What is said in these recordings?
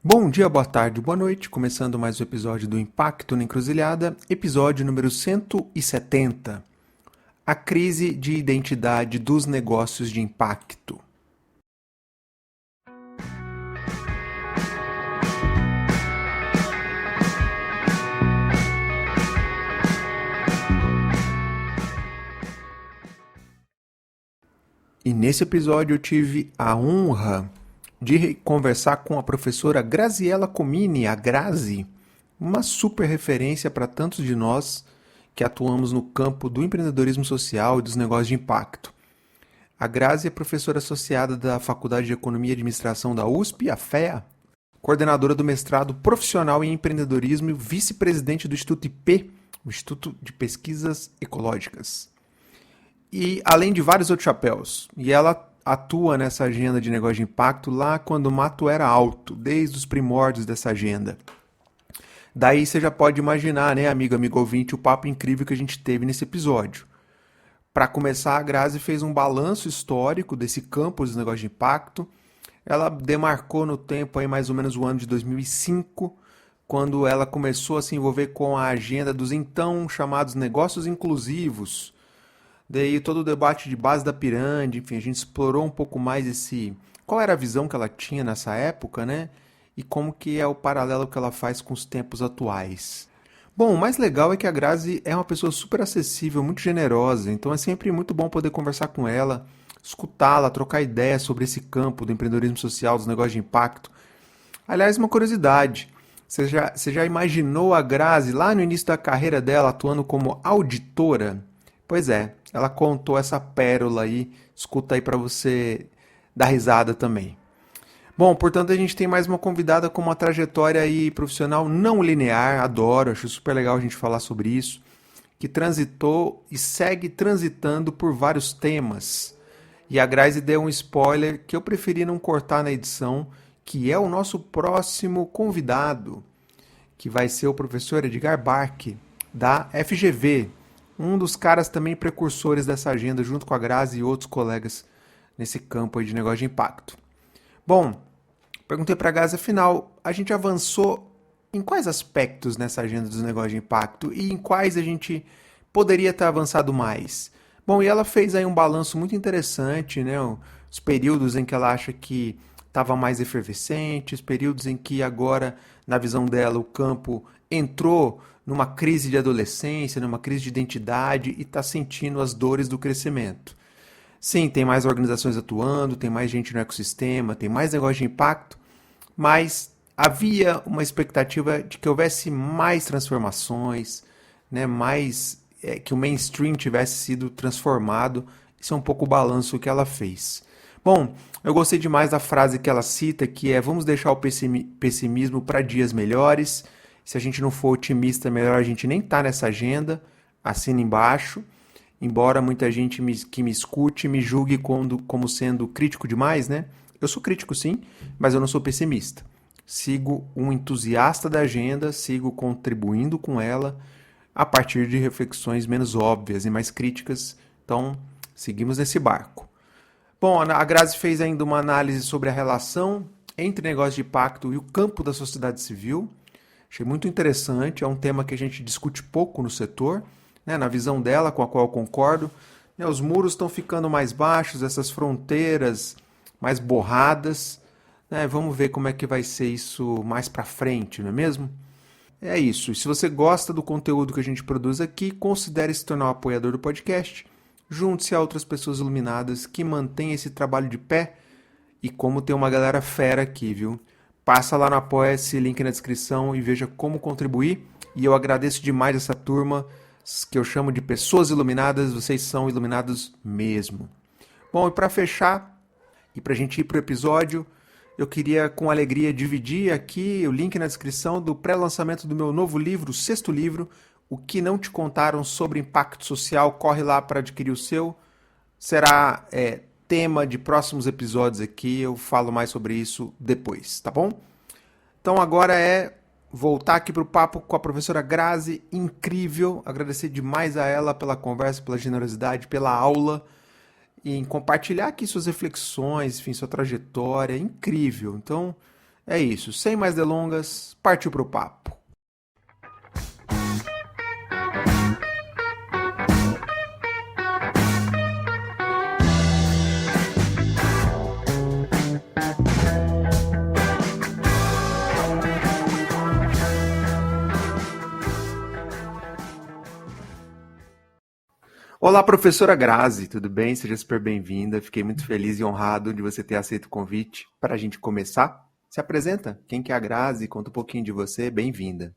Bom dia, boa tarde, boa noite. Começando mais um episódio do Impacto na Encruzilhada, episódio número 170. A crise de identidade dos negócios de impacto. E nesse episódio eu tive a honra de conversar com a professora Graziella Comini, a Grazi, uma super referência para tantos de nós que atuamos no campo do empreendedorismo social e dos negócios de impacto. A Grazi é professora associada da Faculdade de Economia e Administração da USP, a FEA, coordenadora do mestrado profissional em empreendedorismo e vice-presidente do Instituto IP, o Instituto de Pesquisas Ecológicas. E além de vários outros chapéus. E ela atua nessa agenda de negócio de impacto lá quando o mato era alto, desde os primórdios dessa agenda. Daí você já pode imaginar, né, amigo ouvinte, o papo incrível que a gente teve nesse episódio. Para começar, a Grazi fez um balanço histórico desse campo dos negócios de impacto. Ela demarcou no tempo aí mais ou menos o ano de 2005, quando ela começou a se envolver com a agenda dos então chamados negócios inclusivos. Daí todo o debate de base da pirâmide, enfim, a gente explorou um pouco mais qual era a visão que ela tinha nessa época, né? E como que é o paralelo que ela faz com os tempos atuais. Bom, o mais legal é que a Grazi é uma pessoa super acessível, muito generosa, então é sempre muito bom poder conversar com ela, escutá-la, trocar ideias sobre esse campo do empreendedorismo social, dos negócios de impacto. Aliás, uma curiosidade, você já imaginou a Grazi lá no início da carreira dela atuando como auditora? Pois é, ela contou essa pérola aí, escuta aí para você dar risada também. Bom, portanto a gente tem mais uma convidada com uma trajetória aí profissional não linear, adoro, acho super legal a gente falar sobre isso, que transitou e segue transitando por vários temas. E a Grazi deu um spoiler que eu preferi não cortar na edição, que é o nosso próximo convidado, que vai ser o professor Edgar Bach, da FGV, um dos caras também precursores dessa agenda, junto com a Grazi e outros colegas nesse campo aí de negócio de impacto. Bom, perguntei para a Grazi, afinal, a gente avançou em quais aspectos nessa agenda dos negócios de impacto e em quais a gente poderia ter avançado mais? Bom, e ela fez aí um balanço muito interessante, né? Os períodos em que ela acha que estava mais efervescente, os períodos em que agora, na visão dela, o campo entrou numa crise de adolescência, numa crise de identidade e está sentindo as dores do crescimento. Sim, tem mais organizações atuando, tem mais gente no ecossistema, tem mais negócio de impacto, mas havia uma expectativa de que houvesse mais transformações, né, que o mainstream tivesse sido transformado. Isso é um pouco o balanço que ela fez. Bom, eu gostei demais da frase que ela cita, que é: vamos deixar o pessimismo para dias melhores. Se a gente não for otimista, melhor a gente nem tá nessa agenda. Assina embaixo. Embora muita gente que me escute me julgue como sendo crítico demais, né? Eu sou crítico sim, mas eu não sou pessimista. Sigo um entusiasta da agenda, sigo contribuindo com ela a partir de reflexões menos óbvias e mais críticas. Então, seguimos nesse barco. Bom, a Grazi fez ainda uma análise sobre a relação entre negócio de impacto e o campo da sociedade civil. Achei muito interessante, é um tema que a gente discute pouco no setor, né, na visão dela, com a qual eu concordo. Né, os muros estão ficando mais baixos, essas fronteiras mais borradas. Né, vamos ver como é que vai ser isso mais para frente, não é mesmo? É isso. E se você gosta do conteúdo que a gente produz aqui, considere se tornar um apoiador do podcast. Junte-se a outras pessoas iluminadas que mantêm esse trabalho de pé. E como tem uma galera fera aqui, viu? Passa lá no Apoia-se, link na descrição e veja como contribuir. E eu agradeço demais essa turma que eu chamo de pessoas iluminadas. Vocês são iluminados mesmo. Bom, e para fechar, e para a gente ir para o episódio, eu queria com alegria dividir aqui o link na descrição do pré-lançamento do meu novo livro, o sexto livro, O que não te contaram sobre impacto social. Corre lá para adquirir o seu. Será tema de próximos episódios aqui, eu falo mais sobre isso depois, tá bom? Então agora é voltar aqui para o papo com a professora Grazi, incrível, agradecer demais a ela pela conversa, pela generosidade, pela aula, e em compartilhar aqui suas reflexões, enfim, sua trajetória, incrível. Então É isso, sem mais delongas, partiu pro papo. Olá, professora Grazi, tudo bem? Seja super bem-vinda. Fiquei muito feliz e honrado de você ter aceito o convite para a gente começar. Se apresenta, quem que é a Grazi? Conta um pouquinho de você, bem-vinda.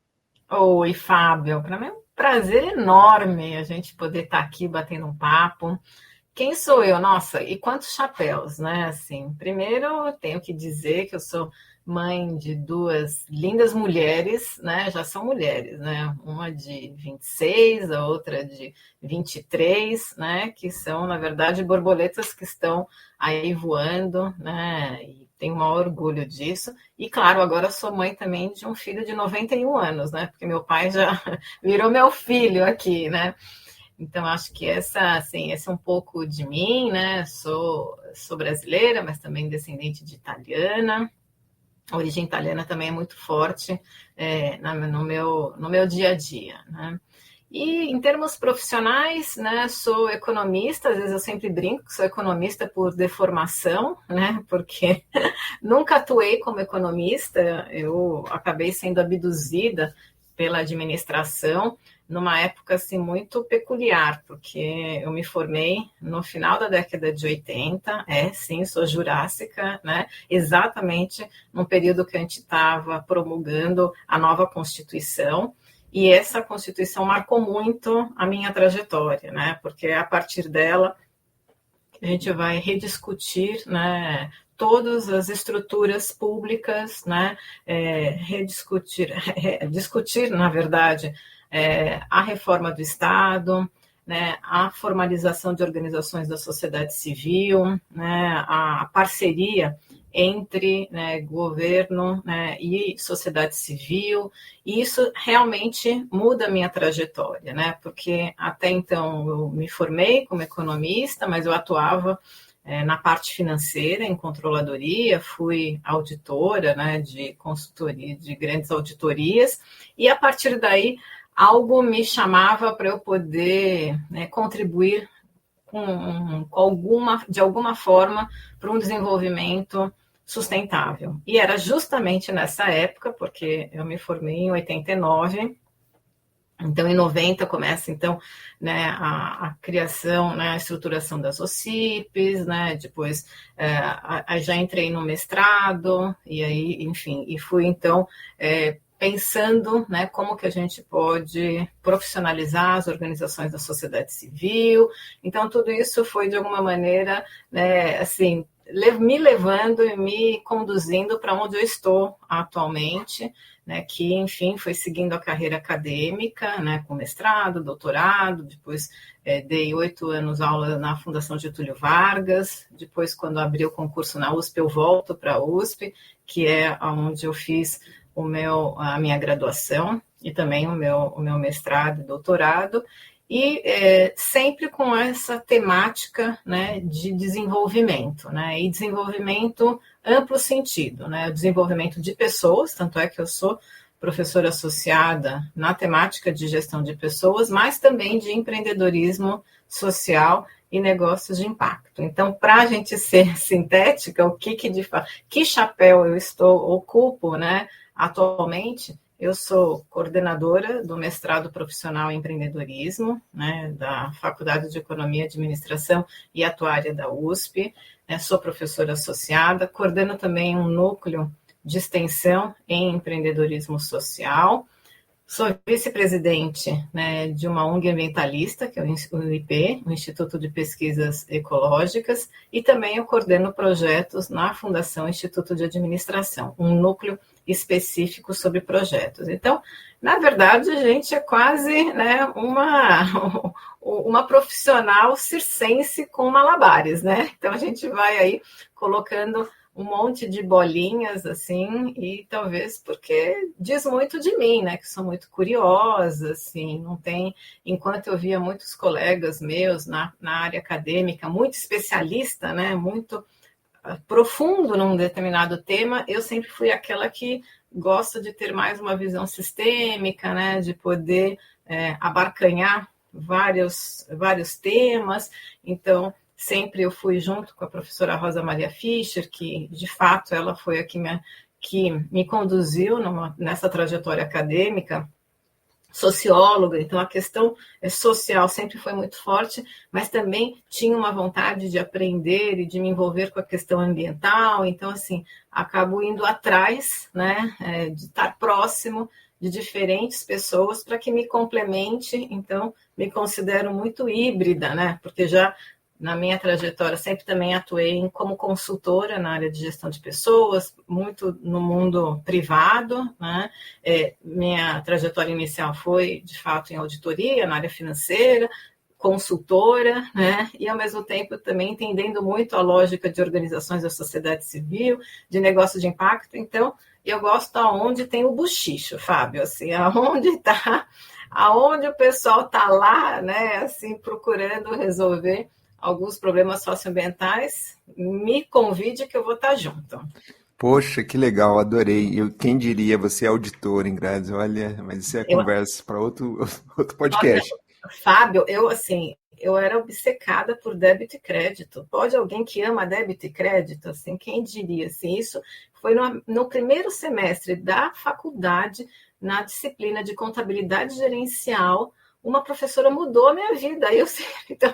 Oi, Fábio. Para mim é um prazer enorme a gente poder estar aqui batendo um papo. Quem sou eu? Nossa, e quantos chapéus, né? Assim, primeiro eu tenho que dizer que eu sou mãe de duas lindas mulheres, né? Já são mulheres, né? Uma de 26, a outra de 23, né? Que são, na verdade, borboletas que estão aí voando, né? E tenho o maior orgulho disso. E, claro, agora sou mãe também de um filho de 91 anos, né? Porque meu pai já virou meu filho aqui, né? Então, acho que esse é um pouco de mim, né? Sou brasileira, mas também descendente de italiana. A origem italiana também é muito forte no meu dia a dia, né? E em termos profissionais, né, sou economista, às vezes eu sempre brinco que sou economista por deformação, né, porque nunca atuei como economista, eu acabei sendo abduzida pela administração numa época assim muito peculiar, porque eu me formei no final da década de 80, sim, sou jurássica, né? Exatamente no período que a gente estava promulgando a nova Constituição, e essa Constituição marcou muito a minha trajetória, né? Porque a partir dela a gente vai rediscutir, né, todas as estruturas públicas, né, discutir, na verdade, a reforma do Estado, né, a formalização de organizações da sociedade civil, né, a parceria entre, né, governo, né, e sociedade civil, e isso realmente muda a minha trajetória, né, porque até então eu me formei como economista, mas eu atuava na parte financeira, em controladoria, fui auditora, né, de consultoria, de grandes auditorias, e a partir daí algo me chamava para eu poder, né, contribuir de alguma forma para um desenvolvimento sustentável. E era justamente nessa época, porque eu me formei em 89, então, em 90 começa, então, né, a criação, né, a estruturação das OCIPs, né, depois já entrei no mestrado, e aí, enfim, e fui, então, pensando, né, como que a gente pode profissionalizar as organizações da sociedade civil. Então, tudo isso foi, de alguma maneira, né, assim, me levando e me conduzindo para onde eu estou atualmente, né, que, enfim, foi seguindo a carreira acadêmica, né, com mestrado, doutorado, depois dei 8 anos aula na Fundação Getúlio Vargas, depois, quando abri o concurso na USP, eu volto para a USP, que é onde eu fiz a minha graduação e também o meu mestrado e doutorado, e sempre com essa temática, né, de desenvolvimento, né, e desenvolvimento amplo sentido, né, o desenvolvimento de pessoas, tanto é que eu sou professora associada na temática de gestão de pessoas, mas também de empreendedorismo social e negócios de impacto. Então, para a gente ser sintética, que chapéu eu ocupo, né, atualmente? Eu sou coordenadora do mestrado profissional em empreendedorismo, né, da Faculdade de Economia, Administração e Atuária da USP, né, sou professora associada, coordeno também um núcleo de extensão em empreendedorismo social, sou vice-presidente, né, de uma ONG ambientalista, que é o IP, o Instituto de Pesquisas Ecológicas, e também eu coordeno projetos na Fundação Instituto de Administração, um núcleo específico sobre projetos. Então, na verdade, a gente é quase, né, uma profissional circense com malabares, né? Então, a gente vai aí colocando um monte de bolinhas, assim, e talvez porque diz muito de mim, né, que sou muito curiosa, assim, não tem, enquanto eu via muitos colegas meus na área acadêmica, muito especialista, né, muito profundo num determinado tema, eu sempre fui aquela que gosta de ter mais uma visão sistêmica, né, de poder abarcanhar vários temas. Então, sempre eu fui junto com a professora Rosa Maria Fischer, que, de fato, ela foi a que me conduziu nessa trajetória acadêmica, socióloga, então a questão social sempre foi muito forte, mas também tinha uma vontade de aprender e de me envolver com a questão ambiental, então, assim, acabo indo atrás, né, de estar próximo de diferentes pessoas para que me complemente, então, me considero muito híbrida, né, porque já na minha trajetória sempre também atuei como consultora na área de gestão de pessoas, muito no mundo privado, né? Minha trajetória inicial foi, de fato, em auditoria, na área financeira, consultora, né? E, ao mesmo tempo, também entendendo muito a lógica de organizações da sociedade civil, de negócio de impacto. Então, eu gosto aonde tem o buchicho, Fábio, assim, aonde o pessoal está lá, né, assim, procurando resolver alguns problemas socioambientais, me convide que eu vou estar junto. Poxa, que legal, adorei. Quem diria, você é auditor em grades, olha, mas isso é conversa para outro podcast. Fábio, eu era obcecada por débito e crédito. Pode alguém que ama débito e crédito, assim, quem diria? Assim, isso foi no primeiro semestre da faculdade, na disciplina de contabilidade gerencial, uma professora mudou a minha vida. Então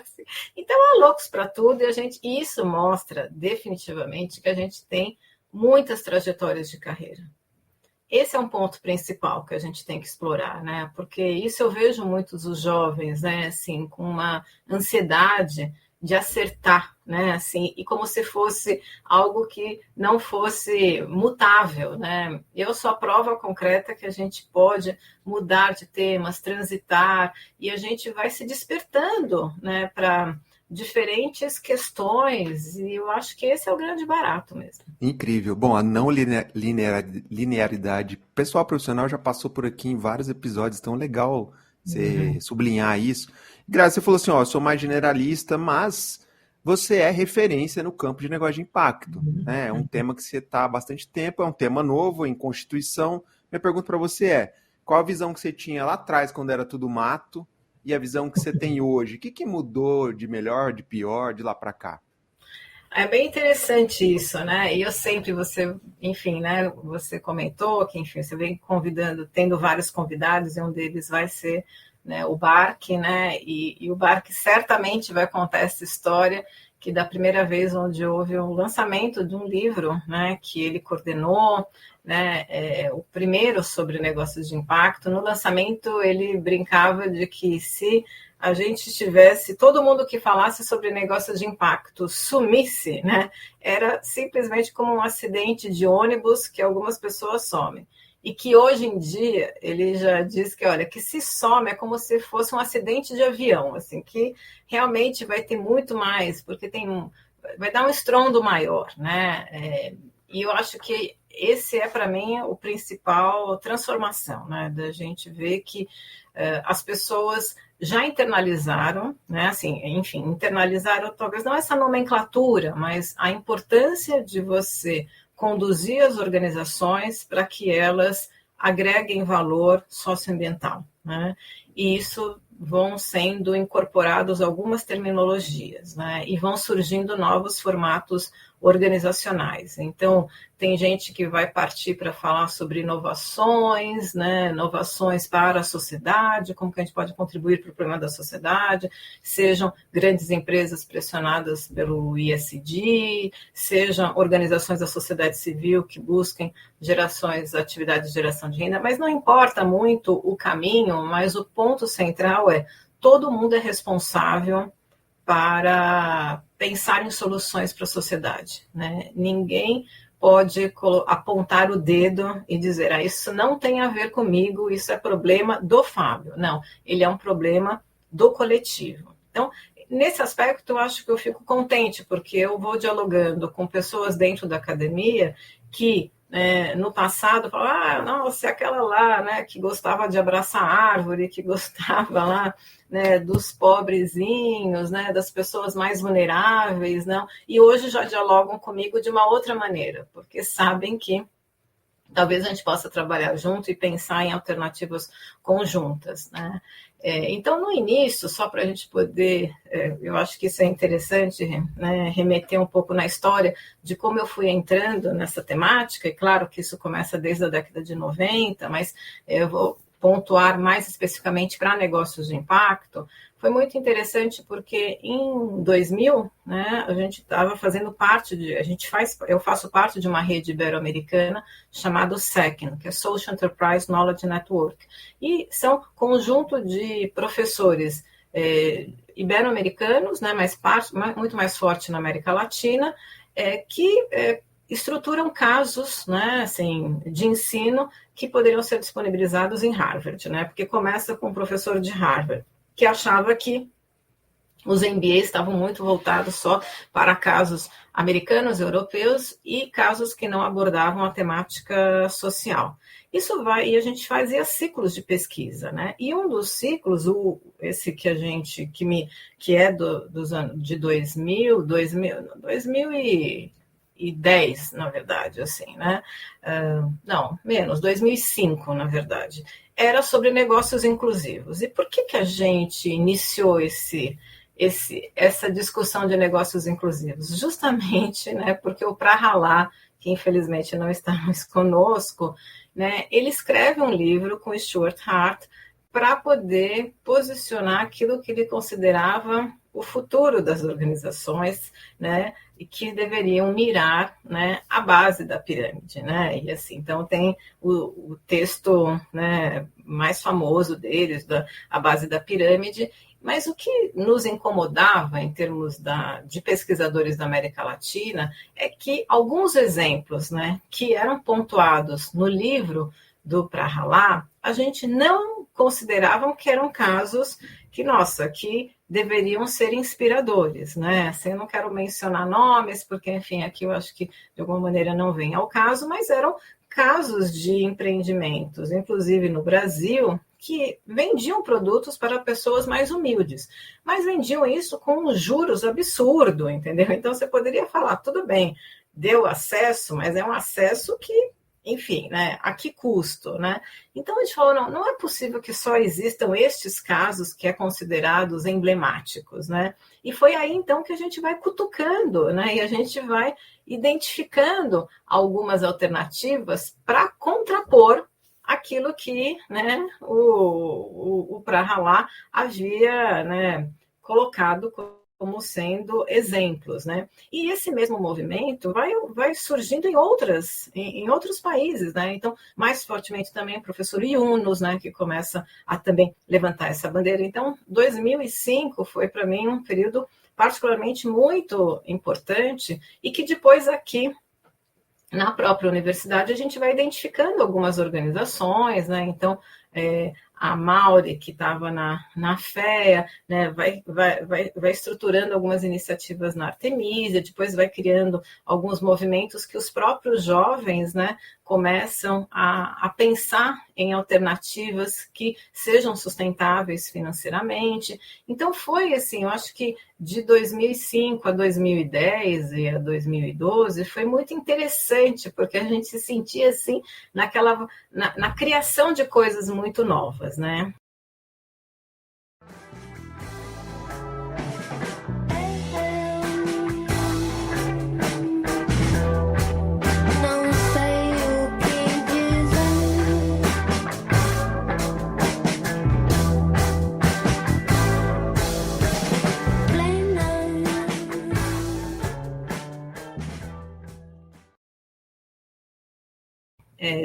é loucos para tudo, e isso mostra definitivamente que a gente tem muitas trajetórias de carreira. Esse é um ponto principal que a gente tem que explorar, né? Porque isso eu vejo muitos os jovens, né, assim, com uma ansiedade de acertar, né, assim, e como se fosse algo que não fosse mutável, né? Eu sou a prova concreta que a gente pode mudar de temas, transitar, e a gente vai se despertando, né, para diferentes questões, e eu acho que esse é o grande barato mesmo. Incrível. Bom, a não linearidade pessoal profissional já passou por aqui em vários episódios, então legal você sublinhar isso. Graça, você falou assim, ó, eu sou mais generalista, mas você é referência no campo de negócio de impacto, né? É um tema que você está há bastante tempo, é um tema novo em Constituição. Minha pergunta para você é, qual a visão que você tinha lá atrás, quando era tudo mato, e a visão que você tem hoje? O que mudou de melhor, de pior, de lá para cá? É bem interessante isso, né? E eu sempre, enfim, né? Você comentou que, enfim, você vem convidando, tendo vários convidados, e um deles vai ser, né, o Barque, né? E o Barque certamente vai contar essa história que da primeira vez onde houve um lançamento de um livro, né, que ele coordenou, né, o primeiro sobre negócios de impacto. No lançamento ele brincava de que se a gente tivesse, todo mundo que falasse sobre negócios de impacto sumisse, né, era simplesmente como um acidente de ônibus que algumas pessoas somem. E que hoje em dia, ele já diz que, olha, que se some é como se fosse um acidente de avião, assim, que realmente vai ter muito mais, porque vai dar um estrondo maior, né? E eu acho que esse é, para mim, o principal transformação, né? Da gente ver que as pessoas já internalizaram, né? Assim, enfim, internalizaram talvez não essa nomenclatura, mas a importância de você conduzir as organizações para que elas agreguem valor socioambiental, né? E isso vão sendo incorporados algumas terminologias, né? E vão surgindo novos formatos organizacionais. Então, tem gente que vai partir para falar sobre inovações, né? Inovações para a sociedade, como que a gente pode contribuir para o problema da sociedade, sejam grandes empresas pressionadas pelo ISD, sejam organizações da sociedade civil que busquem atividades de geração de renda, mas não importa muito o caminho, mas o ponto central é todo mundo é responsável para pensar em soluções para a sociedade, né? Ninguém pode apontar o dedo e dizer, isso não tem a ver comigo, isso é problema do Fábio. Não, ele é um problema do coletivo. Então, nesse aspecto, eu acho que eu fico contente, porque eu vou dialogando com pessoas dentro da academia que no passado, falava, nossa, é aquela lá, né, que gostava de abraçar árvore, que gostava lá, né, dos pobrezinhos, né, das pessoas mais vulneráveis, não, e hoje já dialogam comigo de uma outra maneira, porque sabem que talvez a gente possa trabalhar junto e pensar em alternativas conjuntas, né? Então, no início, só para a gente poder, eu acho que isso é interessante, né, remeter um pouco na história de como eu fui entrando nessa temática, e claro que isso começa desde a década de 90, mas eu vou pontuar mais especificamente para negócios de impacto. Foi muito interessante porque em 2000, né, a gente estava fazendo parte eu faço parte de uma rede ibero-americana chamada SECN, que é Social Enterprise Knowledge Network, e são conjunto de professores ibero-americanos, né, muito mais forte na América Latina, que estruturam casos, né, assim, de ensino que poderiam ser disponibilizados em Harvard, né, porque começa com um professor de Harvard que achava que os MBAs estavam muito voltados só para casos americanos, europeus e casos que não abordavam a temática social. E a gente fazia ciclos de pesquisa, né? E um dos ciclos, esse que é dos anos de 2010, na verdade, assim, né? Não, menos, 2005, na verdade, era sobre negócios inclusivos. E por que a gente iniciou essa discussão de negócios inclusivos? Justamente, né, porque o Prahalá, que infelizmente não está mais conosco, né, ele escreve um livro com Stuart Hart para poder posicionar aquilo que ele considerava o futuro das organizações, né, e que deveriam mirar, né, a base da pirâmide, né, e assim, então tem o texto, né, mais famoso deles, a base da pirâmide. Mas o que nos incomodava em termos de pesquisadores da América Latina é que alguns exemplos, né, que eram pontuados no livro do Prahalá, a gente não considerava que eram casos que deveriam ser inspiradores, né? Assim, eu não quero mencionar nomes, porque, enfim, aqui eu acho que de alguma maneira não vem ao caso, mas eram casos de empreendimentos, inclusive no Brasil, que vendiam produtos para pessoas mais humildes, mas vendiam isso com um juros absurdo, entendeu? Então você poderia falar, tudo bem, deu acesso, mas é um acesso que, enfim, né, a que custo, né? Então a gente falou, não é possível que só existam estes casos que é considerados emblemáticos, né? E foi aí então que a gente vai cutucando, né? E a gente vai identificando algumas alternativas para contrapor aquilo que, né, o Prahalá havia, né, colocado como sendo exemplos, né? E esse mesmo movimento vai surgindo em outros países, né? Então, mais fortemente também o professor Yunus, né, que começa a também levantar essa bandeira. Então, 2005 foi para mim um período particularmente muito importante e que depois aqui na própria universidade a gente vai identificando algumas organizações, né? Então, a Mauri, que estava na FEA, né, vai estruturando algumas iniciativas na Artemisia, depois vai criando alguns movimentos que os próprios jovens, né, começam a pensar em alternativas que sejam sustentáveis financeiramente. Então foi assim, eu acho que de 2005 a 2010 e a 2012 foi muito interessante, porque a gente se sentia assim na criação de coisas muito novas, né?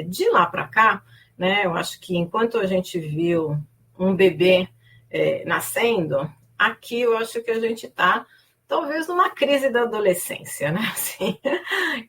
De lá para cá, né, eu acho que enquanto a gente viu um bebê nascendo, aqui eu acho que a gente está talvez numa crise da adolescência, né? Assim,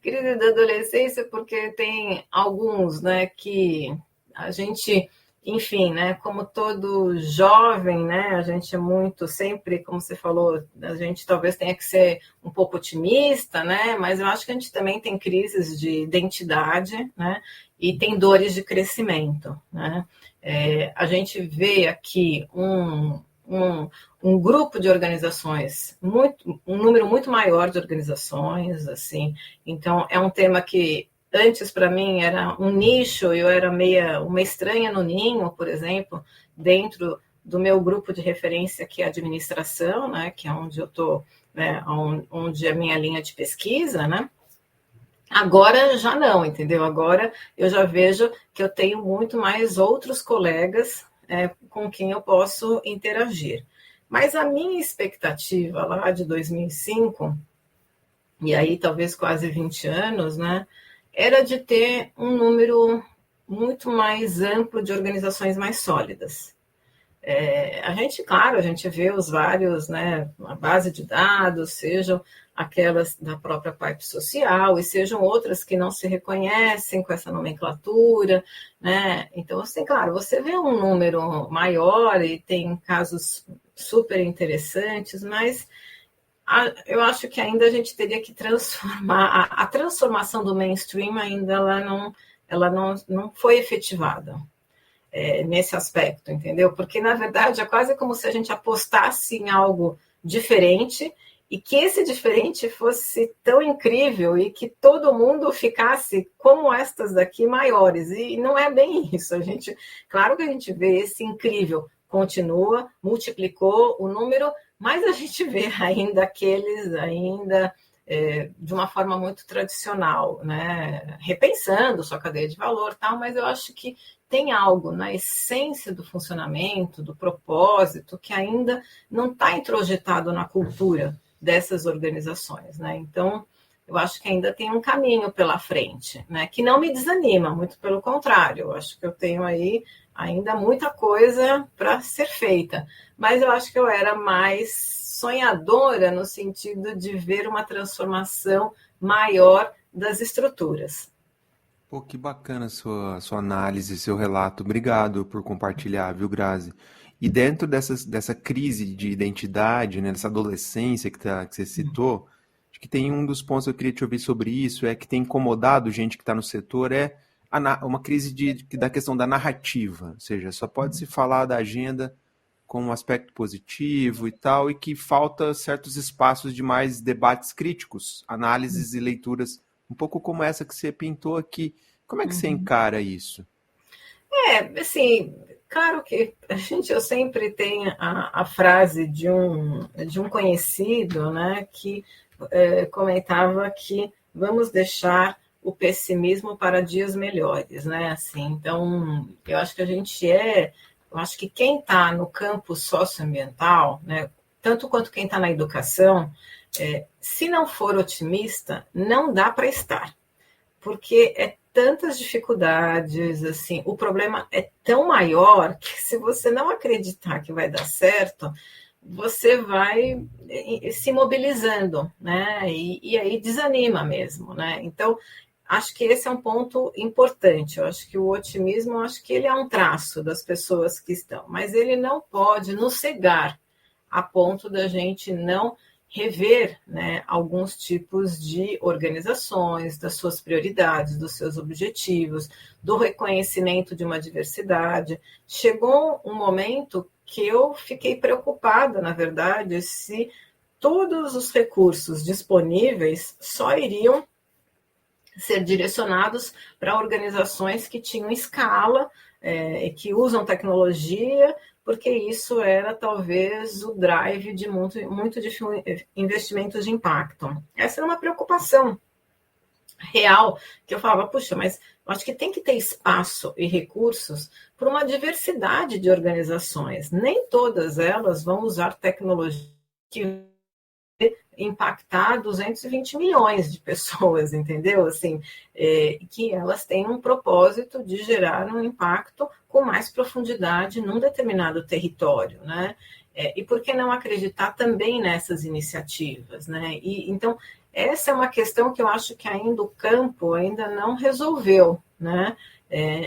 crise da adolescência porque tem alguns, né, que a gente enfim, né, como todo jovem, né, a gente é muito, sempre, como você falou, a gente talvez tenha que ser um pouco otimista, né, mas eu acho que a gente também tem crises de identidade, né, e tem dores de crescimento, né. A gente vê aqui um grupo de organizações, um número muito maior de organizações, assim, então é um tema que antes, para mim, era um nicho, eu era uma estranha no ninho, por exemplo, dentro do meu grupo de referência, que é a administração, né, que é onde eu estou, né, onde é a minha linha de pesquisa, né? Agora já não, entendeu? Agora eu já vejo que eu tenho muito mais outros colegas com quem eu posso interagir. Mas a minha expectativa lá de 2005, e aí talvez quase 20 anos, né, era de ter um número muito mais amplo de organizações mais sólidas. Claro, a gente vê os vários, né, a base de dados, sejam aquelas da própria parte social e sejam outras que não se reconhecem com essa nomenclatura, né? Então, assim, claro, você vê um número maior e tem casos super interessantes, mas eu acho que ainda a gente teria que transformar, a transformação do mainstream ainda ela não foi efetivada nesse aspecto, entendeu? Porque, na verdade, é quase como se a gente apostasse em algo diferente e que esse diferente fosse tão incrível e que todo mundo ficasse como estas daqui maiores. E não é bem isso. Claro que a gente vê esse incrível, continua, multiplicou o número, mas a gente vê ainda aqueles de uma forma muito tradicional, né? Repensando sua cadeia de valor, tal, mas eu acho que tem algo na essência do funcionamento, do propósito, que ainda não está introjetado na cultura dessas organizações, né? Então, eu acho que ainda tem um caminho pela frente, né? Que não me desanima, muito pelo contrário, eu acho que eu tenho aí ainda muita coisa para ser feita, mas eu acho que eu era mais sonhadora no sentido de ver uma transformação maior das estruturas. Pô, que bacana a sua análise, seu relato. Obrigado por compartilhar, viu, Grazi? E dentro dessa crise de identidade, né, dessa adolescência que você citou, acho que tem um dos pontos que eu queria te ouvir sobre isso, é que tem incomodado gente que está no setor, uma crise da questão da narrativa, ou seja, só pode se falar da agenda com um aspecto positivo e tal, e que falta certos espaços de mais debates críticos, análises e leituras, um pouco como essa que você pintou aqui. Como é que você encara isso? Assim, claro que eu sempre tenho a frase de um conhecido, né, que comentava que vamos deixar o pessimismo para dias melhores, né, assim, então, eu acho que quem está no campo socioambiental, né, tanto quanto quem está na educação, se não for otimista, não dá para estar, porque é tantas dificuldades, assim, o problema é tão maior que se você não acreditar que vai dar certo, você vai se mobilizando, né? E aí desanima mesmo, né? Então, acho que esse é um ponto importante. Eu acho que o otimismo, eu acho que ele é um traço das pessoas que estão, mas ele não pode nos cegar a ponto da gente não rever, né, alguns tipos de organizações, das suas prioridades, dos seus objetivos, do reconhecimento de uma diversidade. Chegou um momento que eu fiquei preocupada, na verdade, se todos os recursos disponíveis só iriam ser direcionados para organizações que tinham escala, que usam tecnologia, porque isso era talvez o drive de muito de investimentos de impacto. Essa era uma preocupação real, que eu falava, puxa, mas eu acho que tem que ter espaço e recursos para uma diversidade de organizações. Nem todas elas vão usar tecnologia que impactar 220 milhões de pessoas, entendeu? Assim, que elas têm um propósito de gerar um impacto com mais profundidade num determinado território, né? E por que não acreditar também nessas iniciativas, né? E então essa é uma questão que eu acho que ainda o campo ainda não resolveu, né?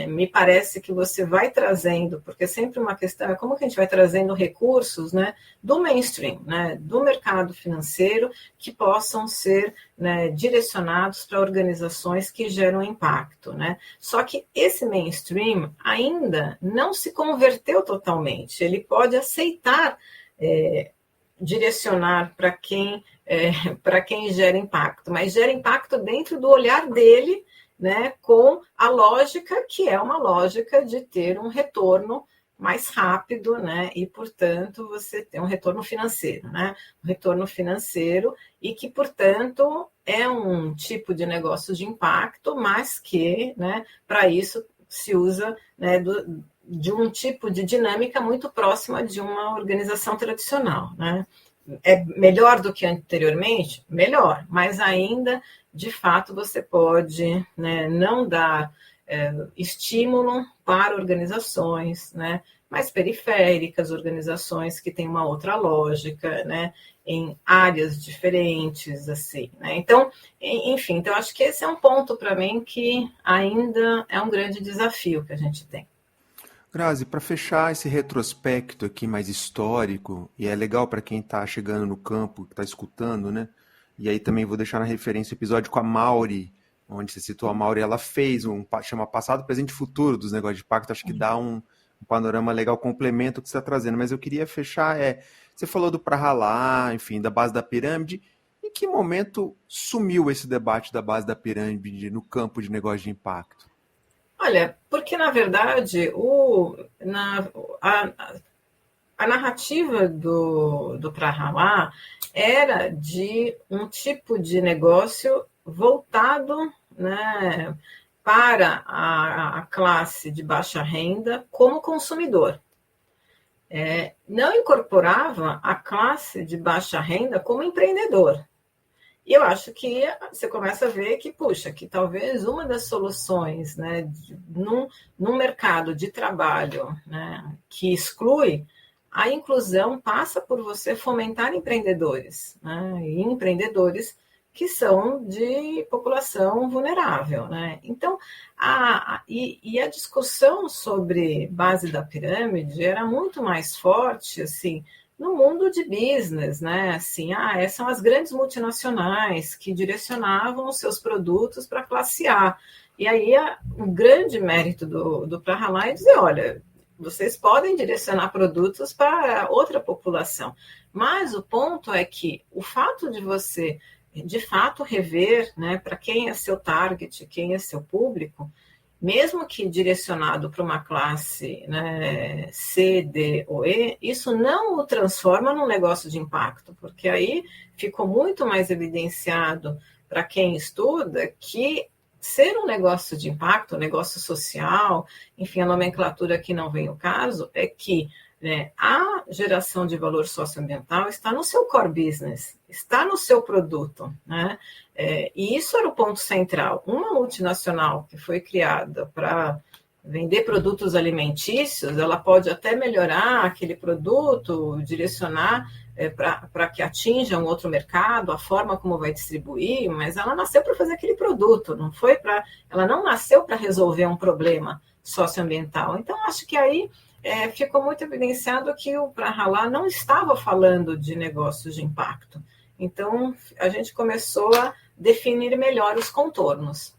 Me parece que você vai trazendo, porque sempre uma questão é como que a gente vai trazendo recursos, né, do mainstream, né, do mercado financeiro, que possam ser, né, direcionados para organizações que geram impacto, né? Só que esse mainstream ainda não se converteu totalmente. Ele pode aceitar direcionar para quem gera impacto, mas gera impacto dentro do olhar dele, né, com a lógica que é uma lógica de ter um retorno mais rápido, né, e, portanto, você tem um retorno financeiro, né, um retorno financeiro e que, portanto, é um tipo de negócio de impacto, mas que, né, para isso se usa, né, de um tipo de dinâmica muito próxima de uma organização tradicional, né. É melhor do que anteriormente? Melhor, mas ainda, de fato, você pode, né, não dar estímulo para organizações, né, mais periféricas, organizações que têm uma outra lógica, né, em áreas diferentes, assim, né? Então, enfim, então acho que esse é um ponto para mim que ainda é um grande desafio que a gente tem. Grazi, para fechar esse retrospecto aqui mais histórico, e é legal para quem está chegando no campo, que está escutando, né? E aí também vou deixar na referência o episódio com a Mauri, onde você citou a Mauri, ela fez chama Passado, Presente e Futuro dos negócios de pacto, acho que dá um panorama legal, complemento o que você está trazendo. Mas eu queria fechar, você falou do Pra Ralar, enfim, da base da pirâmide. Em que momento sumiu esse debate da base da pirâmide no campo de negócio de impacto? Olha, porque na verdade a narrativa do Pra Ralar era de um tipo de negócio voltado, né, para a classe de baixa renda como consumidor. Não incorporava a classe de baixa renda como empreendedor. E eu acho que você começa a ver que, puxa, que talvez uma das soluções, né, num mercado de trabalho, né, que exclui, a inclusão passa por você fomentar empreendedores, né, e empreendedores que são de população vulnerável, né? Então, a discussão sobre base da pirâmide era muito mais forte, assim, no mundo de business, né? Assim, são as grandes multinacionais que direcionavam os seus produtos para a classe A. E aí o grande mérito do Pra Ralar é dizer, olha, vocês podem direcionar produtos para outra população. Mas o ponto é que o fato de você, de fato, rever, né, para quem é seu target, quem é seu público, mesmo que direcionado para uma classe, né, C, D ou E, isso não o transforma num negócio de impacto, porque aí ficou muito mais evidenciado para quem estuda que ser um negócio de impacto, um negócio social, enfim, a nomenclatura aqui não vem o caso, é que, né, a geração de valor socioambiental está no seu core business, está no seu produto, né? E isso era o ponto central. Uma multinacional que foi criada para vender produtos alimentícios, ela pode até melhorar aquele produto, direcionar para que atinja um outro mercado, a forma como vai distribuir, mas ela nasceu para fazer aquele produto, ela não nasceu para resolver um problema socioambiental. Então, acho que aí ficou muito evidenciado que o Pra Ralar não estava falando de negócios de impacto. Então, a gente começou a definir melhor os contornos.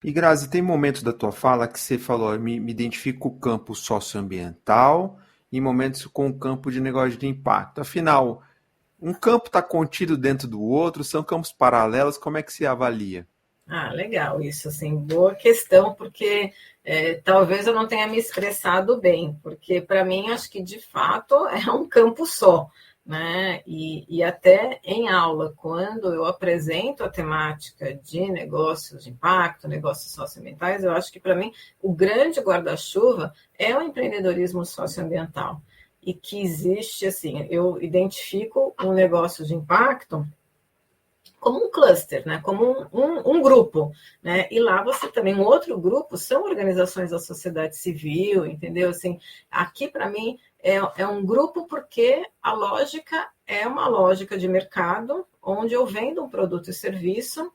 E Grazi, tem momentos da tua fala que você falou, me identifico com o campo socioambiental e momentos com o campo de negócio de impacto. Afinal, um campo está contido dentro do outro, são campos paralelos, como é que se avalia? Legal, isso, assim, boa questão, porque talvez eu não tenha me expressado bem, porque para mim acho que de fato é um campo só, né? E até em aula, quando eu apresento a temática de negócios de impacto, negócios socioambientais, eu acho que para mim o grande guarda-chuva é o empreendedorismo socioambiental. e que existe, assim, eu identifico um negócio de impacto como um cluster, né? Como um grupo, né? E lá você também, um outro grupo, são organizações da sociedade civil, entendeu? Assim, aqui, para mim, é um grupo porque a lógica é uma lógica de mercado, onde eu vendo um produto e serviço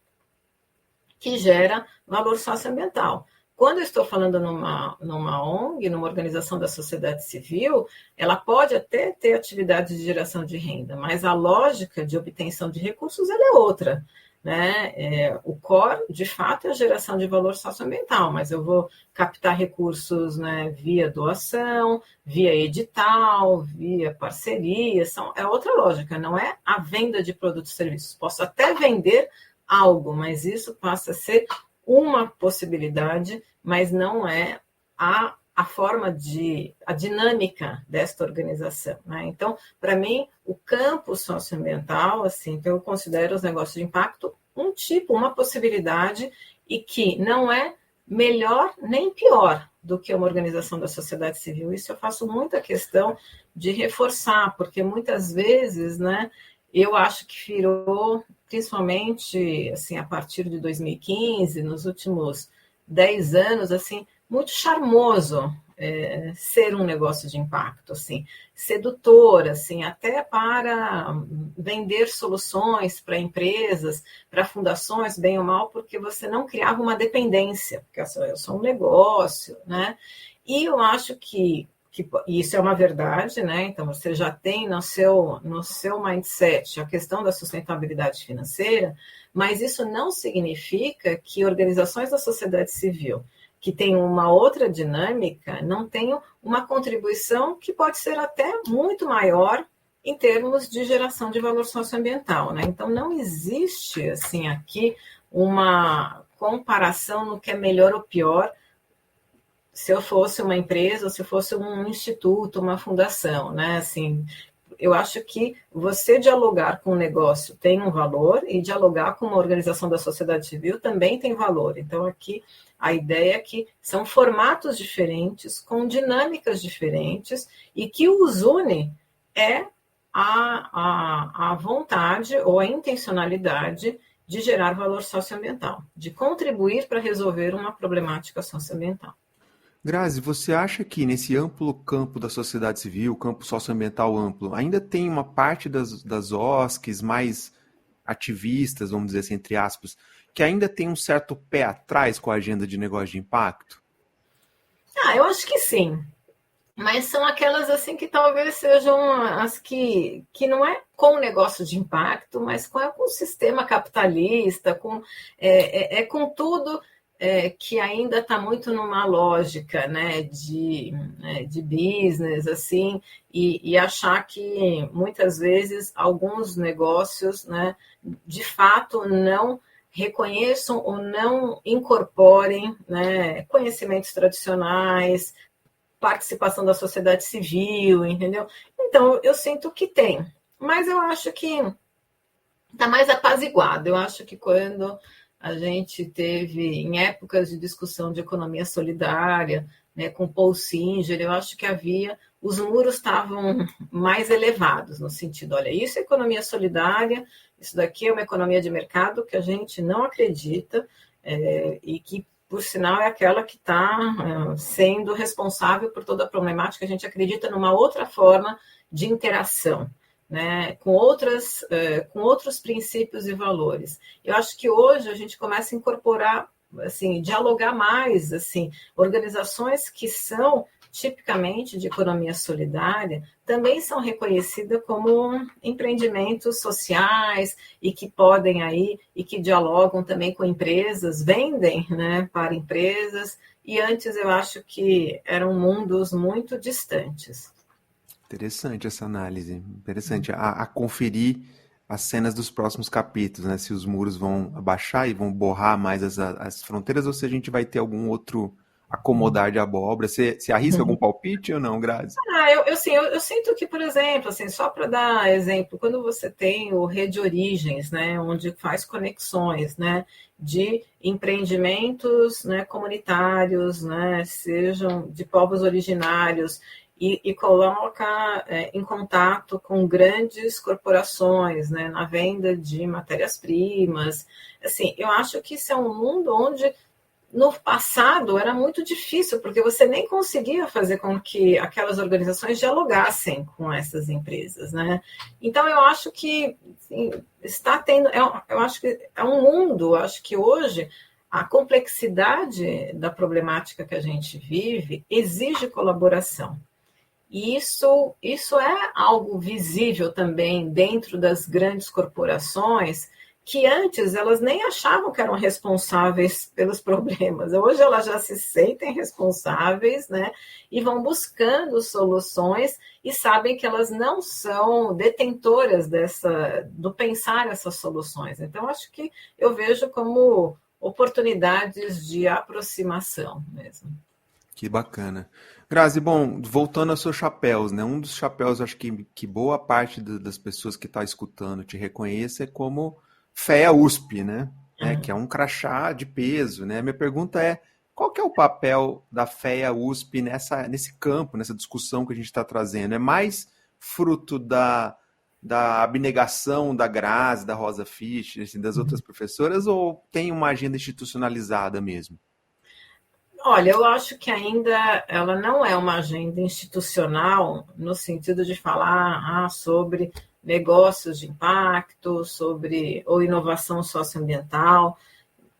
que gera valor socioambiental. Quando eu estou falando numa ONG, numa organização da sociedade civil, ela pode até ter atividade de geração de renda, mas a lógica de obtenção de recursos ela é outra. Né? O core, de fato, é a geração de valor socioambiental, mas eu vou captar recursos, né, via doação, via edital, via parceria, é outra lógica, não é a venda de produtos e serviços. Posso até vender algo, mas isso passa a ser uma possibilidade, mas não é a forma a dinâmica desta organização. Né? Então, para mim, o campo socioambiental, assim, então eu considero os negócios de impacto um tipo, uma possibilidade, e que não é melhor nem pior do que uma organização da sociedade civil. Isso eu faço muita questão de reforçar, porque muitas vezes, né, eu acho que virou, principalmente assim, a partir de 2015, nos últimos 10 anos, assim, muito charmoso ser um negócio de impacto, assim, sedutor, assim, até para vender soluções para empresas, para fundações, bem ou mal, porque você não criava uma dependência, porque eu sou um negócio, né? E eu acho que isso é uma verdade, né? Então você já tem no seu mindset a questão da sustentabilidade financeira, mas isso não significa que organizações da sociedade civil que têm uma outra dinâmica não tenham uma contribuição que pode ser até muito maior em termos de geração de valor socioambiental, né? Então não existe assim aqui uma comparação no que é melhor ou pior, se eu fosse uma empresa ou se fosse um instituto, uma fundação, né? Assim, eu acho que você dialogar com um negócio tem um valor e dialogar com uma organização da sociedade civil também tem valor. Então, aqui, a ideia é que são formatos diferentes, com dinâmicas diferentes, e que os une é a vontade ou a intencionalidade de gerar valor socioambiental, de contribuir para resolver uma problemática socioambiental. Grazi, você acha que nesse amplo campo da sociedade civil, campo socioambiental amplo, ainda tem uma parte das OSCs mais ativistas, vamos dizer assim, entre aspas, que ainda tem um certo pé atrás com a agenda de negócio de impacto? Eu acho que sim. Mas são aquelas assim que talvez sejam as que não é com o negócio de impacto, mas com o sistema capitalista, com tudo que ainda está muito numa lógica, né, de business, assim, e achar que muitas vezes alguns negócios, né, de fato não reconheçam ou não incorporem, né, conhecimentos tradicionais, participação da sociedade civil, entendeu? Então, eu sinto que tem, mas eu acho que está mais apaziguado. Eu acho que quando a gente teve, em épocas de discussão de economia solidária, né, com Paul Singer, eu acho que os muros estavam mais elevados, no sentido, olha, isso é economia solidária, isso daqui é uma economia de mercado que a gente não acredita, e que, por sinal, é aquela que está sendo responsável por toda a problemática. A gente acredita numa outra forma de interação, né, com outros princípios e valores. Eu acho que hoje a gente começa a incorporar, assim, dialogar mais, assim, organizações que são tipicamente de economia solidária, também são reconhecidas como empreendimentos sociais e que podem aí, e que dialogam também com empresas, vendem, né, para empresas, e antes eu acho que eram mundos muito distantes. Interessante essa análise, interessante a conferir as cenas dos próximos capítulos, né? Se os muros vão abaixar e vão borrar mais as fronteiras ou se a gente vai ter algum outro acomodar de abóbora. Você arrisca algum palpite ou não, Grazi? Eu sinto que, por exemplo, assim, só para dar exemplo, quando você tem o Rede Origens, né, onde faz conexões, né, de empreendimentos, né, comunitários, né, sejam de povos originários, e coloca em contato com grandes corporações, né, na venda de matérias-primas. Assim, eu acho que isso é um mundo onde no passado era muito difícil, porque você nem conseguia fazer com que aquelas organizações dialogassem com essas empresas, né? Então eu acho que assim, está tendo, eu acho que é um mundo, acho que hoje a complexidade da problemática que a gente vive exige colaboração. E isso é algo visível também dentro das grandes corporações, que antes elas nem achavam que eram responsáveis pelos problemas. Hoje elas já se sentem responsáveis, né? E vão buscando soluções e sabem que elas não são detentoras do pensar essas soluções. Então, acho que eu vejo como oportunidades de aproximação mesmo. Que bacana. Grazi, bom, voltando aos seus chapéus, né? Um dos chapéus, acho que boa parte das pessoas que está escutando te reconhece é como FEA USP, né? Que é um crachá de peso, né? Minha pergunta é, qual que é o papel da FEA USP nesse campo, nessa discussão que a gente está trazendo? É mais fruto da abnegação da Grazi, da Rosa Fischer, assim, das outras professoras, ou tem uma agenda institucionalizada mesmo? Olha, eu acho que ainda ela não é uma agenda institucional no sentido de falar sobre negócios de impacto, sobre ou inovação socioambiental.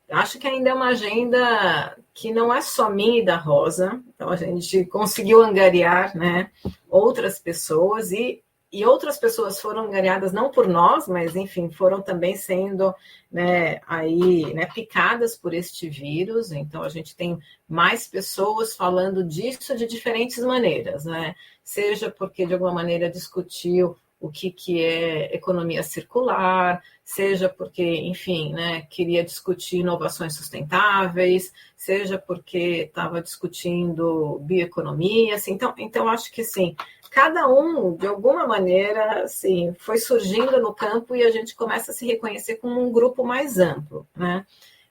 Acho que ainda é uma agenda que não é só minha e da Rosa. Então a gente conseguiu angariar, né, outras pessoas e outras pessoas foram angariadas não por nós, mas enfim, foram também sendo, né, aí, né, picadas por este vírus. Então a gente tem mais pessoas falando disso de diferentes maneiras, né? Seja porque de alguma maneira discutiu o que é economia circular, seja porque, enfim, né, queria discutir inovações sustentáveis, seja porque estava discutindo bioeconomia, assim, então acho que, sim, cada um, de alguma maneira, assim, foi surgindo no campo e a gente começa a se reconhecer como um grupo mais amplo, né?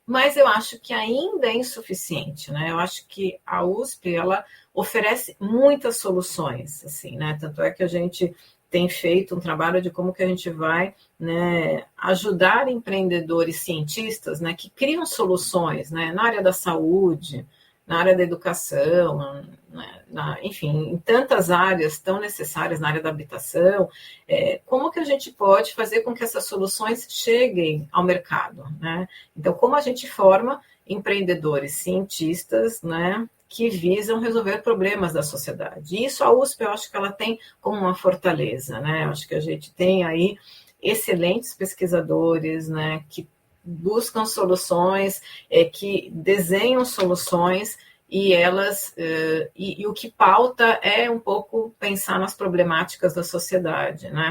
Mas eu acho que ainda é insuficiente, né? Eu acho que a USP, ela oferece muitas soluções, assim, né? Tanto é que a gente tem feito um trabalho de como que a gente vai, né, ajudar empreendedores cientistas, né, que criam soluções, né, na área da saúde, na área da educação, né, enfim, em tantas áreas tão necessárias na área da habitação, como que a gente pode fazer com que essas soluções cheguem ao mercado, né? Então, como a gente forma empreendedores cientistas, né, que visam resolver problemas da sociedade. E isso a USP, eu acho que ela tem como uma fortaleza, né? Eu acho que a gente tem aí excelentes pesquisadores, né, que buscam soluções, que desenham soluções e elas e o que pauta é um pouco pensar nas problemáticas da sociedade, né?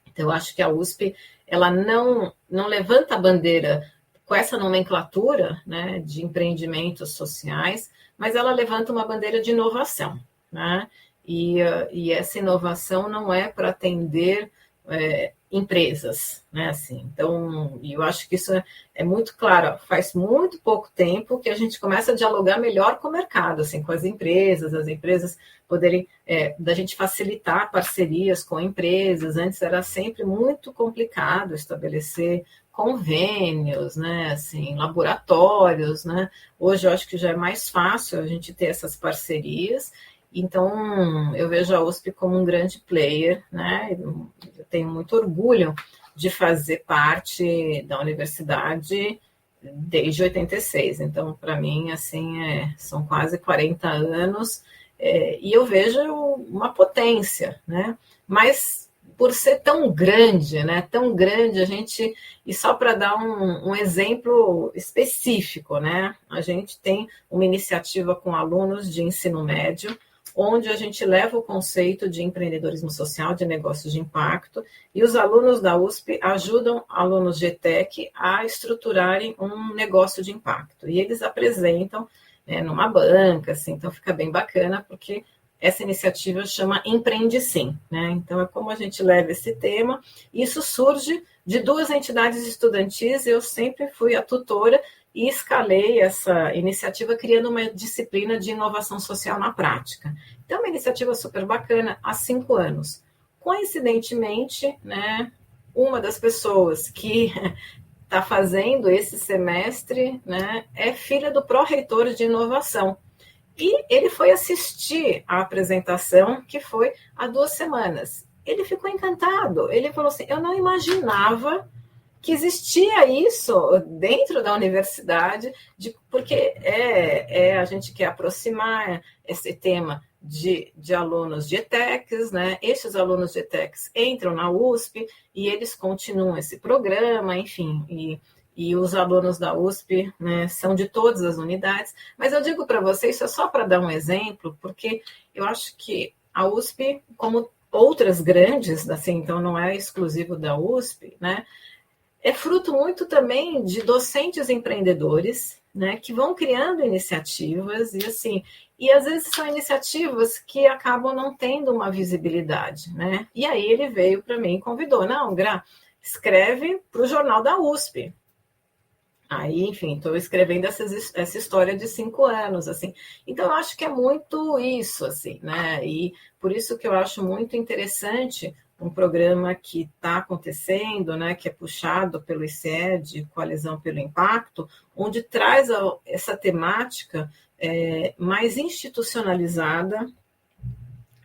Então, eu acho que a USP ela não levanta a bandeira com essa nomenclatura, né, de empreendimentos sociais, mas ela levanta uma bandeira de inovação, né? E essa inovação não é para atender empresas, né? Assim, então, eu acho que isso é muito claro. Faz muito pouco tempo que a gente começa a dialogar melhor com o mercado, assim, com as empresas poderem, da gente facilitar parcerias com empresas. Antes era sempre muito complicado estabelecer convênios, né, assim, laboratórios, né? Hoje eu acho que já é mais fácil a gente ter essas parcerias. Então, eu vejo a USP como um grande player, né? Eu tenho muito orgulho de fazer parte da universidade desde 86. Então, para mim, assim, são quase 40 anos e eu vejo uma potência, né? Mas por ser tão grande, né? Tão grande, a gente... E só para dar um exemplo específico, né? A gente tem uma iniciativa com alunos de ensino médio, onde a gente leva o conceito de empreendedorismo social, de negócios de impacto, e os alunos da USP ajudam alunos de ETEC a estruturarem um negócio de impacto. E eles apresentam, né, numa banca, assim, então fica bem bacana, porque essa iniciativa chama Empreende Sim, né? Então é como a gente leva esse tema. Isso surge de duas entidades estudantis. Eu sempre fui a tutora e escalei essa iniciativa criando uma disciplina de inovação social na prática. Então, uma iniciativa super bacana há 5 anos. Coincidentemente, né, uma das pessoas que está fazendo esse semestre, né, é filha do pró-reitor de inovação. E ele foi assistir a apresentação, que foi há 2 semanas. Ele ficou encantado. Ele falou assim, eu não imaginava que existia isso dentro da universidade, porque a gente quer aproximar esse tema de alunos de ETECs, né? Esses alunos de ETECs entram na USP e eles continuam esse programa, enfim, e os alunos da USP, né, são de todas as unidades. Mas eu digo para vocês, isso é só para dar um exemplo, porque eu acho que a USP, como outras grandes, assim, então não é exclusivo da USP, né, é fruto muito também de docentes empreendedores, né, que vão criando iniciativas e assim, e às vezes são iniciativas que acabam não tendo uma visibilidade, né? E aí ele veio para mim e convidou, não, Gra, escreve para o jornal da USP. Aí, enfim, estou escrevendo essa história de 5 anos, assim. Então, eu acho que é muito isso, assim, né? E por isso que eu acho muito interessante um programa que está acontecendo, né, que é puxado pelo ICED, Coalizão pelo Impacto, onde traz essa temática mais institucionalizada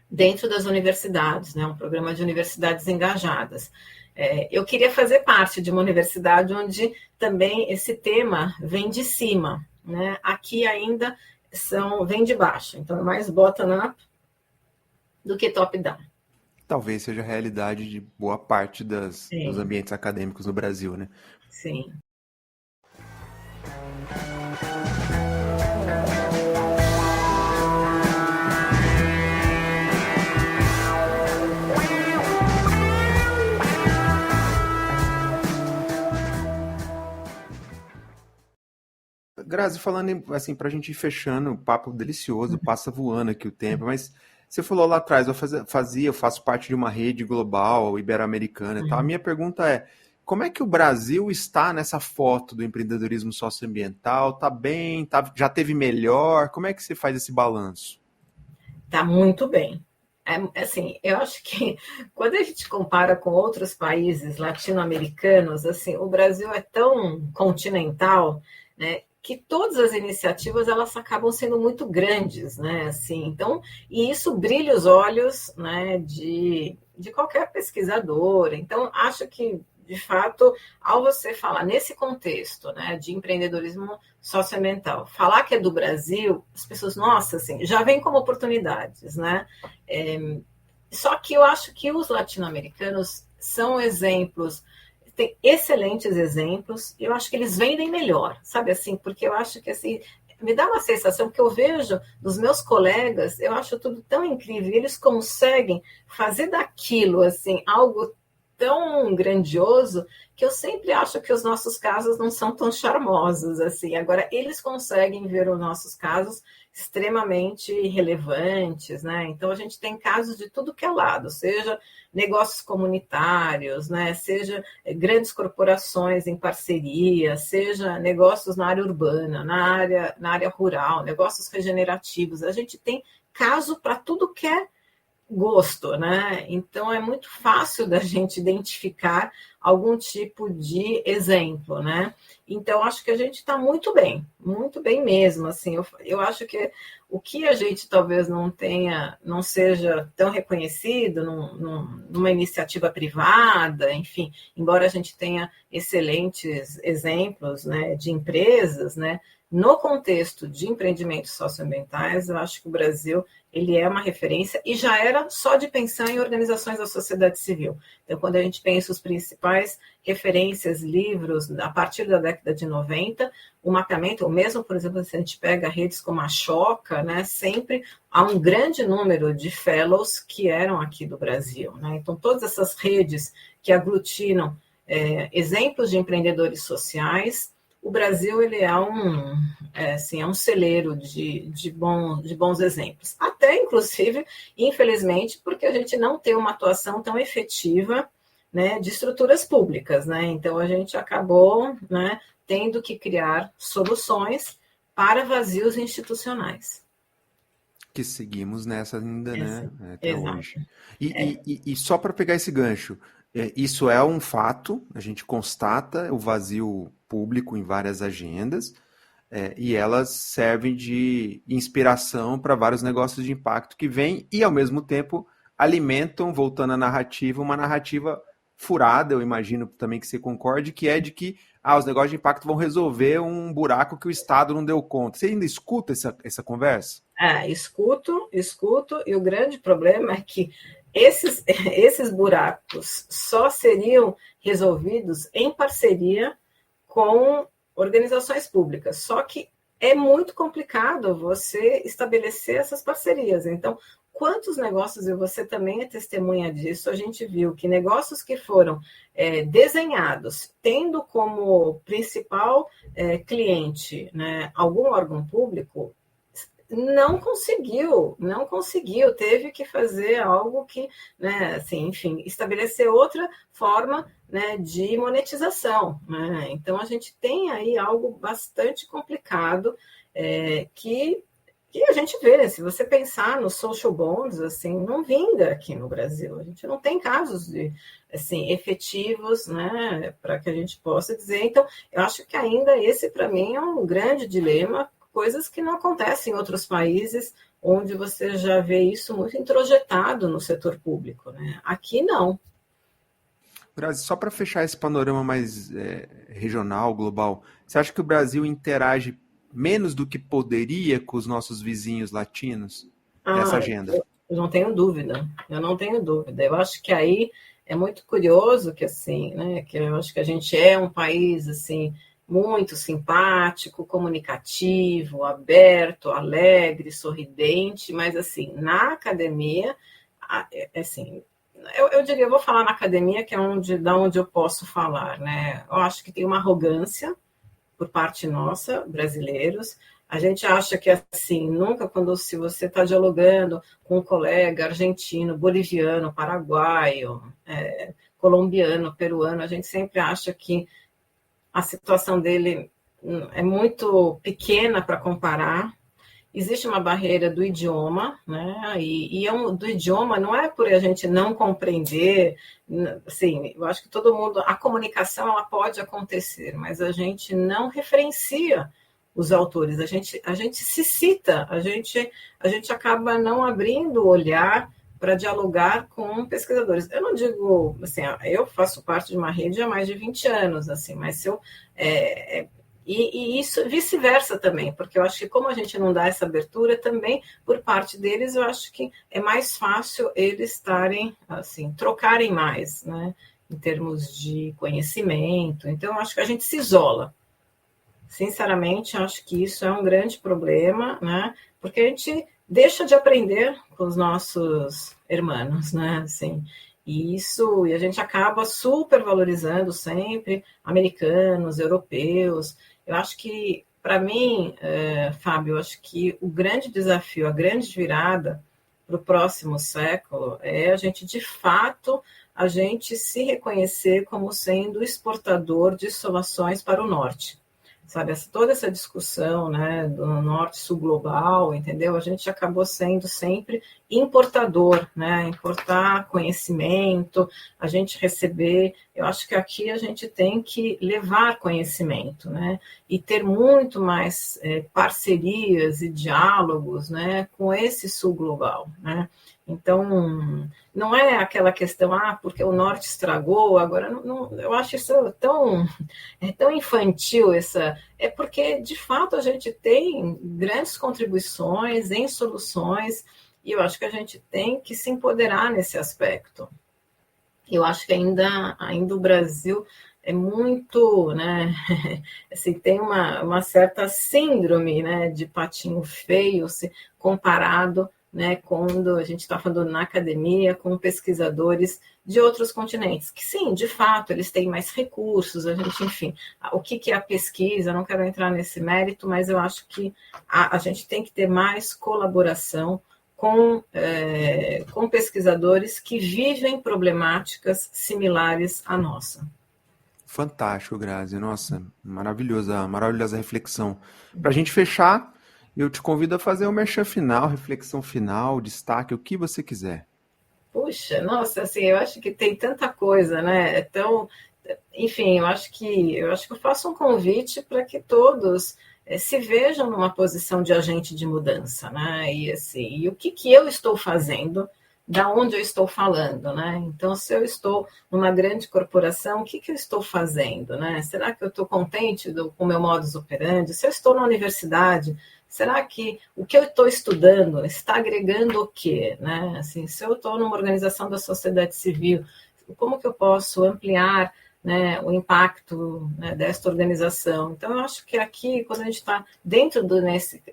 dentro das universidades, né, um programa de universidades engajadas. Eu queria fazer parte de uma universidade onde também esse tema vem de cima, né? Aqui ainda vem de baixo, então é mais bottom-up do que top-down. Talvez seja a realidade de boa parte dos Sim, ambientes acadêmicos no Brasil, né? sim. Grazi, falando assim, pra gente ir fechando, o papo delicioso, passa voando aqui o tempo, mas você falou lá atrás, eu faço parte de uma rede global, ibero-americana e tal. A minha pergunta é, como é que o Brasil está nessa foto do empreendedorismo socioambiental? Tá bem? Já teve melhor? Como é que você faz esse balanço? Tá muito bem. Assim, eu acho que quando a gente compara com outros países latino-americanos, assim, o Brasil é tão continental, né, que todas as iniciativas elas acabam sendo muito grandes, né, assim, então, e isso brilha os olhos, né, de qualquer pesquisador. Então, acho que de fato, ao você falar nesse contexto, né, de empreendedorismo socioambiental, falar que é do Brasil, as pessoas, nossa, assim, já vem como oportunidades, né? Só que eu acho que os latino-americanos são exemplos, tem excelentes exemplos, e eu acho que eles vendem melhor, sabe assim, porque eu acho que assim, me dá uma sensação que eu vejo dos meus colegas, eu acho tudo tão incrível, eles conseguem fazer daquilo, assim, algo tão grandioso que eu sempre acho que os nossos casos não são tão charmosos assim. Agora, eles conseguem ver os nossos casos extremamente relevantes, né? Então, a gente tem casos de tudo que é lado, seja negócios comunitários, né? Seja grandes corporações em parceria, seja negócios na área urbana, na área rural, negócios regenerativos. A gente tem caso para tudo que é gosto, né? Então é muito fácil da gente identificar algum tipo de exemplo, né? Então acho que a gente está muito bem mesmo. Assim, eu acho que o que a gente talvez não seja tão reconhecido numa iniciativa privada, enfim, embora a gente tenha excelentes exemplos, né, de empresas, né? No contexto de empreendimentos socioambientais, eu acho que o Brasil ele é uma referência e já era só de pensar em organizações da sociedade civil. Então, quando a gente pensa os principais referências, livros, a partir da década de 90, o mapeamento, ou mesmo, por exemplo, se a gente pega redes como a Choca, né, sempre há um grande número de fellows que eram aqui do Brasil, né? Então, todas essas redes que aglutinam exemplos de empreendedores sociais, o Brasil ele é um celeiro de bons exemplos. Até, inclusive, infelizmente, porque a gente não tem uma atuação tão efetiva né, de estruturas públicas, né? Então a gente acabou, né, tendo que criar soluções para vazios institucionais. Que seguimos nessa ainda, né? Até Exato. hoje. E só para pegar esse gancho, isso é um fato, a gente constata o vazio público em várias agendas, e elas servem de inspiração para vários negócios de impacto que vêm e, ao mesmo tempo, alimentam, voltando à narrativa, uma narrativa furada, eu imagino também que você concorde, que é de que os negócios de impacto vão resolver um buraco que o Estado não deu conta. Você ainda escuta essa conversa? Escuto, e o grande problema é que esses buracos só seriam resolvidos em parceria com organizações públicas. Só que é muito complicado você estabelecer essas parcerias. Então, quantos negócios, e você também é testemunha disso, a gente viu que negócios que foram desenhados, tendo como principal cliente, né, algum órgão público, não conseguiu, teve que fazer algo que, né, assim, enfim, estabelecer outra forma, né, de monetização, né? Então a gente tem aí algo bastante complicado que a gente vê, né? Se você pensar nos social bonds, assim, não vinga aqui no Brasil. A gente não tem casos de, assim, efetivos, né, para que a gente possa dizer. Então, eu acho que ainda esse, para mim, é um grande dilema, coisas que não acontecem em outros países, onde você já vê isso muito introjetado no setor público, né? Aqui não. Brasil, só para fechar esse panorama mais regional, global, você acha que o Brasil interage menos do que poderia com os nossos vizinhos latinos nessa Ah, agenda? eu não tenho dúvida, eu não tenho dúvida. Eu acho que aí é muito curioso que assim, né, que eu acho que a gente é um país assim muito simpático, comunicativo, aberto, alegre, sorridente, mas assim, na academia, assim, eu diria, eu vou falar na academia, que é da onde eu posso falar, né? Eu acho que tem uma arrogância por parte nossa, brasileiros. A gente acha que assim, nunca quando se você está dialogando com um colega argentino, boliviano, paraguaio, colombiano, peruano, a gente sempre acha que a situação dele é muito pequena para comparar. Existe uma barreira do idioma, né? Do idioma não é por a gente não compreender, assim, eu acho que todo mundo, a comunicação ela pode acontecer, mas a gente não referencia os autores, a gente se cita, a gente acaba não abrindo o olhar para dialogar com pesquisadores. Eu não digo, assim, eu faço parte de uma rede há mais de 20 anos, assim, mas se eu e isso vice-versa também, porque eu acho que como a gente não dá essa abertura também, por parte deles, eu acho que é mais fácil eles estarem, assim, trocarem mais, né, em termos de conhecimento. Então, eu acho que a gente se isola. Sinceramente, acho que isso é um grande problema, né, porque a gente deixa de aprender com os nossos irmãos, né, assim, e a gente acaba supervalorizando sempre americanos, europeus. Eu acho que, para mim, Fábio, eu acho que o grande desafio, a grande virada para o próximo século é a gente, de fato, a gente se reconhecer como sendo exportador de soluções para o norte. Sabe, toda essa discussão, né, do norte-sul global, entendeu? A gente acabou sendo sempre importador, né, importar conhecimento, a gente receber. Eu acho que aqui a gente tem que levar conhecimento, né, e ter muito mais parcerias e diálogos, né, com esse sul global, né. Então, não é aquela questão, porque o norte estragou, agora não, eu acho isso tão infantil é porque de fato a gente tem grandes contribuições em soluções e eu acho que a gente tem que se empoderar nesse aspecto. Eu acho que ainda o Brasil é muito, né, assim, tem uma certa síndrome, né, de patinho feio se comparado, né, quando a gente está falando na academia com pesquisadores de outros continentes, que sim, de fato, eles têm mais recursos, a gente, enfim, o que é a pesquisa, não quero entrar nesse mérito, mas eu acho que a gente tem que ter mais colaboração com pesquisadores que vivem problemáticas similares à nossa. Fantástico, Grazi. Nossa, maravilhosa reflexão. Para a gente fechar, eu te convido a fazer o merchan final, reflexão final, destaque, o que você quiser. Puxa, nossa, assim, eu acho que tem tanta coisa, né? Então, enfim, eu acho que eu faço um convite para que todos se vejam numa posição de agente de mudança, né? E assim, e o que eu estou fazendo, da onde eu estou falando, né? Então, se eu estou numa grande corporação, o que eu estou fazendo, né? Será que eu estou contente com o meu modus operandi? Se eu estou na universidade, será que o que eu estou estudando está agregando o quê, né? Assim, se eu estou numa organização da sociedade civil, como que eu posso ampliar, né, o impacto, né, desta organização? Então, eu acho que aqui, quando a gente está dentro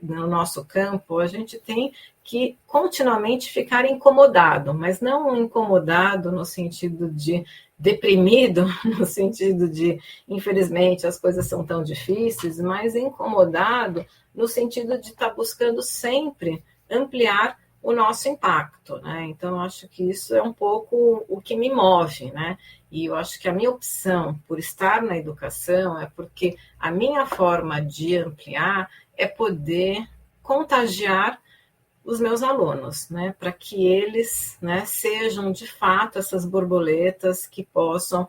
no nosso campo, a gente tem que continuamente ficar incomodado, mas não incomodado no sentido de deprimido, no sentido de, infelizmente, as coisas são tão difíceis, mas incomodado no sentido de estar buscando sempre ampliar o nosso impacto, né? Então, eu acho que isso é um pouco o que me move, né? E eu acho que a minha opção por estar na educação é porque a minha forma de ampliar é poder contagiar os meus alunos, né? Para que eles, né, sejam de fato essas borboletas que possam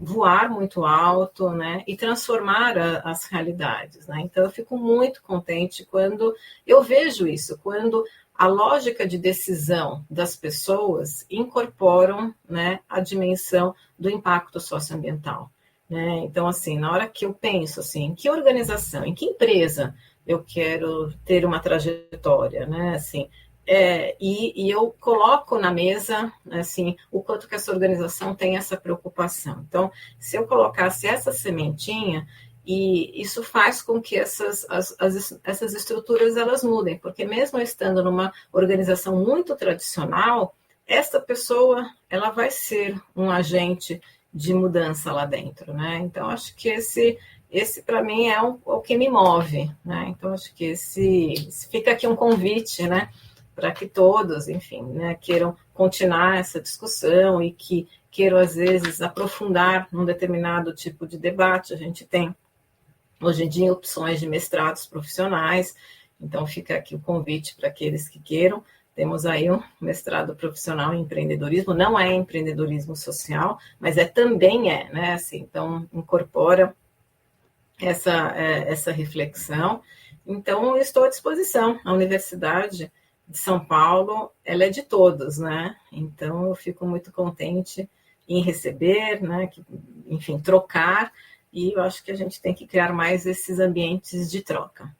voar muito alto, né, e transformar as realidades, né? Então, eu fico muito contente quando eu vejo isso, quando a lógica de decisão das pessoas incorporam, né, a dimensão do impacto socioambiental, né? Então, assim, na hora que eu penso assim, em que organização, em que empresa eu quero ter uma trajetória, né? Assim, e eu coloco na mesa, assim, o quanto que essa organização tem essa preocupação. Então, se eu colocasse essa sementinha, e isso faz com que essas estruturas elas mudem, porque mesmo eu estando numa organização muito tradicional, essa pessoa ela vai ser um agente de mudança lá dentro, né? Então, acho que esse para mim é o que me move, né? Então, acho que fica aqui um convite, né, para que todos, enfim, né, queiram continuar essa discussão e que queiram, às vezes, aprofundar num determinado tipo de debate. A gente tem, hoje em dia, opções de mestrados profissionais, então fica aqui o convite para aqueles que queiram. Temos aí um mestrado profissional em empreendedorismo, não é empreendedorismo social, mas também né, assim, então incorpora essa reflexão. Então, eu estou à disposição. A Universidade de São Paulo, ela é de todos, né? Então, eu fico muito contente em receber, né? Enfim, trocar, e eu acho que a gente tem que criar mais esses ambientes de troca.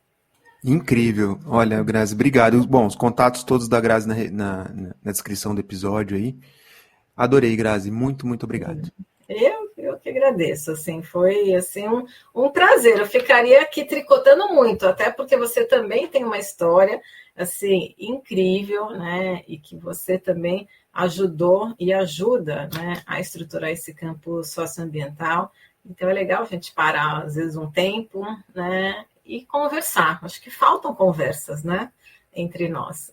Incrível. Olha, Grazi, obrigado. Bom, os contatos todos da Grazi na descrição do episódio aí. Adorei, Grazi. Muito, muito obrigado. Eu que agradeço, assim, foi assim, um prazer. Eu ficaria aqui tricotando muito, até porque você também tem uma história assim incrível, né? E que você também ajudou e ajuda, né, a estruturar esse campo socioambiental. Então é legal a gente parar, às vezes, um tempo, né, e conversar. Acho que faltam conversas, né, entre nós.